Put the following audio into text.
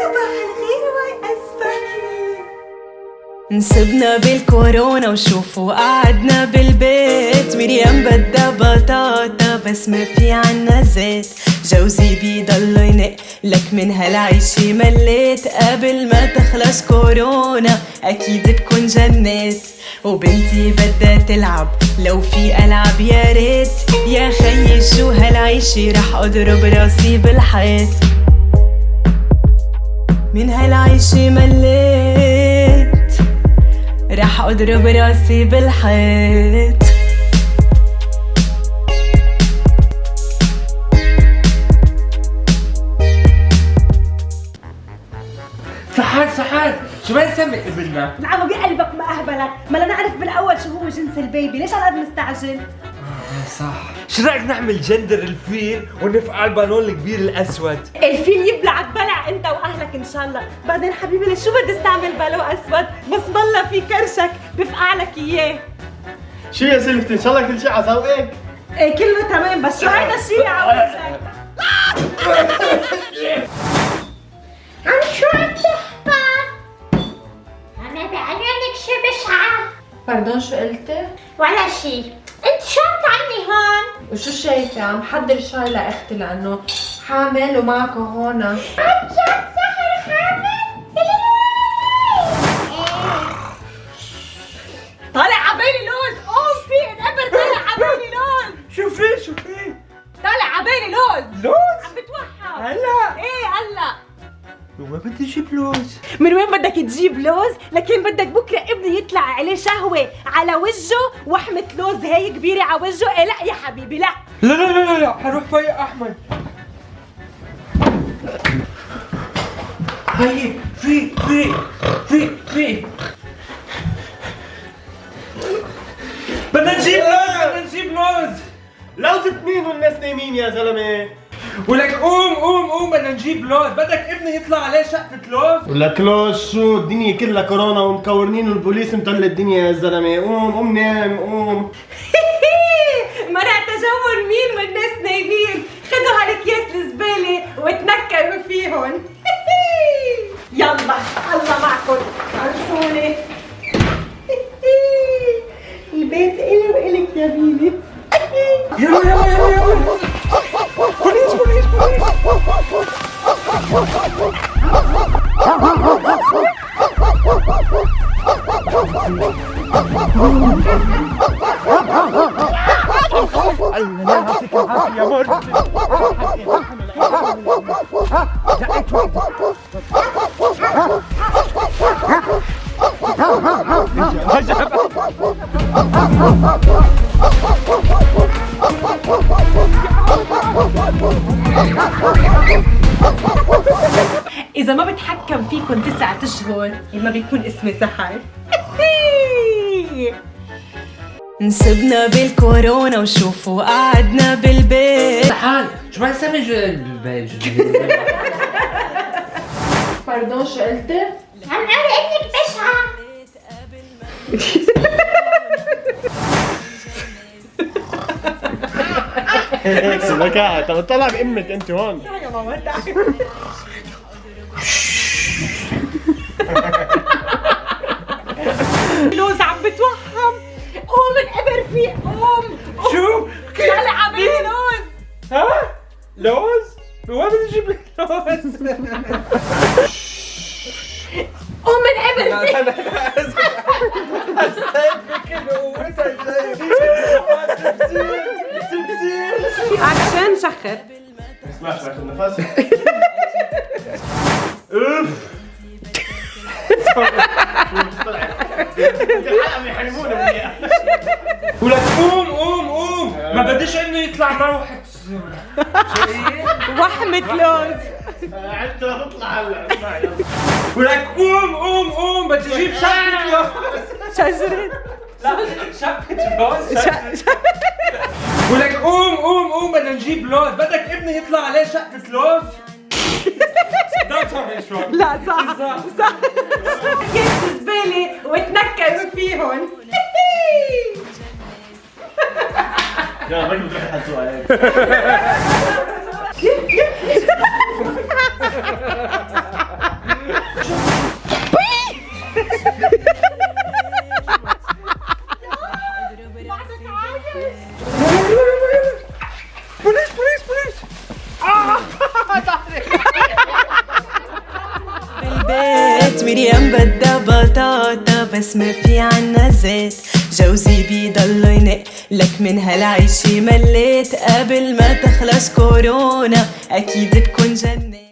صباح الخير واسفل. نسبنا بالكورونا وشوفوا قعدنا بالبيت. مريم بدها بطاطا بس ما في عنا زيت. جوزي بيضل ينقلك من هالعيشة مليت. قبل ما تخلص كورونا أكيد بكون جنيت. وبنتي بدها تلعب لو في ألعاب يا ريت. يا خيي شو هالعيشة رح أضرب راسي بالحيط. من هالعيشة مليت رح أضرب راسي بالحيط. سحر شو بدنا نسمي ابننا؟ العمو بقلبك ما أهبلك، ما لا نعرف بالأول شو هو جنس البيبي، ليش هالقد مستعجل؟ صح. شو رأيك نعمل جندر الفيل ونفقع البالون الكبير الأسود؟ الفيل يبلعك بلع أنت وأهلك إن شاء الله. بعدين حبيبي ليش شو بدي استعمل بالون أسود؟ بس بالله في كرشك بفقع لك إياه. شو يا سلفتي؟ ان شاء الله كل شيء على ذوقك. إيه كلمة تمام، بس شو هيدا الشيء على وجهك؟ عم شو عم تحكى؟ أنا بعيونك شي بشعة. باردون شو قلتي؟ ولا شي. أنت شو عم تعملي هون؟ وشو شايفة؟ عم حضر شاي لأختي لأنه حامل ومعها كورونا. عن جد سحر حامل؟ طالع عبالي لوز، قوم في انقبر طالع عبالي لوز. شو في؟ طالع عبالي لوز. لوز؟ عم بتوحد. هلا؟ ايه هلا. وين بدي اجيب لوز؟ من وين بدك تجيب لوز؟ لكن بدك بكره ابني يطلع عليه شهوه على وجهه وحمه لوز هي كبيره على وجهه. إيه لا يا حبيبي لا. لا حروح فيا أحمد. طيب في بدنا نجيب لوز. لوزة مين والناس نايمين يا زلمه؟ ولك قوم بدنا نجيب لوز. بدك ابني يطلع عليه شقفة لوز؟ ولك لوز شو؟ الدنيا كلها كورونا ومكورنين والبوليس مطلع الدنيا يا زلمه. قوم نام قوم. منع تجول مين والناس نايمين. خدوا هالكياس الزباله وتنكروا فيهم. يلا الله معكم خلصوني. البيت إلي وإلك يا بيبي. يلا بوليس. الله يعطيك العافية يا مرتي. إذا ما بتحكم فيكم 9 أشهر ما بيكون اسمي سحر. نسبنا بالكورونا وشوفوا قعدنا بالبيت. تعال شو بدنا نسمي باردون شو قلتي؟ عم قال إنك بشعة. ذكاء. طب طلع بامك انت هون. يا ماما تعالي. لوز عم بتوهم. قوم انقبر فيه قوم. شو؟ طالع عبالي لوز. ها؟ لوز؟ وين بدي اجيب لك لوز؟ قوم انقبر فيه. حسيت بكل قوتها جاي. تمثيل. عشان شخر. اسمعش عشان نفس. ولك قوم ما بديش انه يطلع مروحة. وحمة لوز. عدت تطلع هلا. ولك قوم بدي اجيب شقفة لوز. شجرة. لا شقفة لوز. ولك قوم بدنا نجيب لوز. بدك ابني يطلع عليه شقفة لوز؟ لا صح. كيس زبالة وتنكروا فيهم. يا راجل بتروح حلتوها هيك. بالبيت. مريم بدها بطاطا بس ما في عنا زيت. جوزي بيضل ينق لك من هالعيشة مليت. قبل ما تخلص كورونا أكيد بكون جنة.